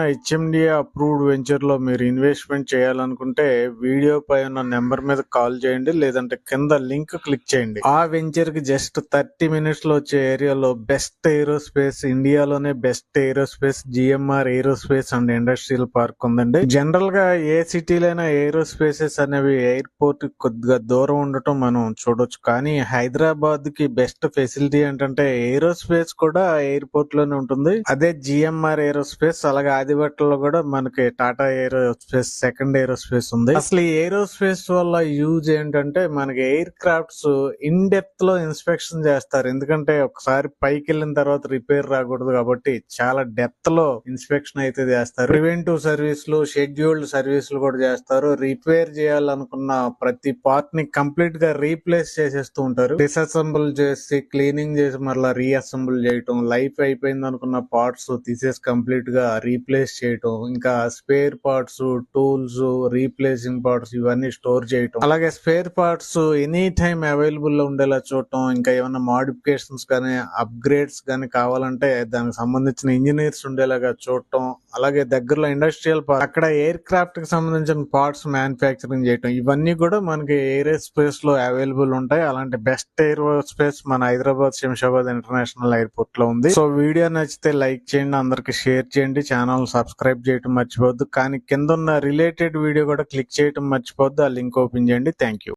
HMDA approved venture లో మీరు investment చేయాలనుకుంటే వీడియో పై ఉన్న నెంబర్ మీద కాల్ చేయండి, లేదంటే కింద లింక్ క్లిక్ చేయండి. ఆ వెంచర్ కి జస్ట్ 30 మినిట్స్ లో వచ్చే ఏరియాలో బెస్ట్ ఏరోస్పేస్, ఇండియాలోనే best aerospace GMR aerospace and industrial park ఉందండి. జనరల్ గా ఏ సిటీలైనా ఏరోస్పేసెస్ అనేవి ఎయిర్పోర్ట్ కొద్దిగా దూరం ఉండటం మనం చూడొచ్చు, కానీ హైదరాబాద్ కి బెస్ట్ ఫెసిలిటీ ఏంటంటే ఏరోస్పేస్ కూడా ఎయిర్పోర్ట్ లోనే ఉంటుంది. అదే జిఎంఆర్ ఏరోస్పేస్. అలాగే ఆదిబట్టలో కూడా మనకి టాటా ఏరోస్పేస్ సెకండ్ ఏరోస్పేస్ ఉంది. అసలు ఈ ఏరోస్పేస్ వల్ల యూజ్ ఏంటంటే మనకి ఎయిర్ క్రాఫ్ట్స్ ఇన్ డెప్త్ లో ఇన్స్పెక్షన్ చేస్తారు. ఎందుకంటే ఒకసారి పైకి వెళ్ళిన తర్వాత రిపేర్ రాకూడదు కాబట్టి చాలా డెప్త్ లో ఇన్స్పెక్షన్ అయితే చేస్తారు. ప్రివెంటివ్ సర్వీసులు, షెడ్యూల్డ్ సర్వీసులు కూడా చేస్తారు. రిపేర్ చేయాలనుకున్న ప్రతి పార్ట్ ని కంప్లీట్ గా రీప్లేస్ చేసేస్తూ ఉంటారు. డిస్అసెంబుల్ చేసి క్లీనింగ్ చేసి మళ్ళీ రీఅసెంబుల్ చేయటం, లైఫ్ అయిపోయింది అనుకున్న పార్ట్స్ తీసేసి కంప్లీట్ గా రీప్లేస్ చేయటం, ఇంకా spare parts, tools, replacing parts ఇవన్నీ స్టోర్ చేయటం, అలాగే spare parts any time available లో ఉండేలా చూడటం, ఇంకా ఏమైనా మాడిఫికేషన్స్ కానీ అప్గ్రేడ్స్ కానీ కావాలంటే దానికి సంబంధించిన ఇంజనీర్స్ ఉండేలాగా చూడటం, అలాగే దగ్గరలో ఇండస్ట్రియల్ పార్క్ అక్కడ ఎయిర్ క్రాఫ్ట్ కి సంబంధించిన పార్ట్స్ మ్యానుఫ్యాక్చరింగ్ చేయటం, ఇవన్నీ కూడా మనకి ఎయిర్ స్పేస్ లో అవైలబుల్ ఉంటాయి. అలాంటి బెస్ట్ ఎయిర్ స్పేస్ మన హైదరాబాద్ శంషాబాద్ ఇంటర్నేషనల్ ఎయిర్పోర్ట్ లో ఉంది. సో వీడియో నచ్చితే లైక్ చేయండి, అందరికి షేర్ చేయండి, ఛానల్ సబ్స్క్రైబ్ చేయటం మర్చిపోవద్దు. కానీ కింద ఉన్న రిలేటెడ్ వీడియో కూడా క్లిక్ చేయటం మర్చిపోవద్దు. ఆ లింక్ ఓపెన్ చేయండి. Thank you.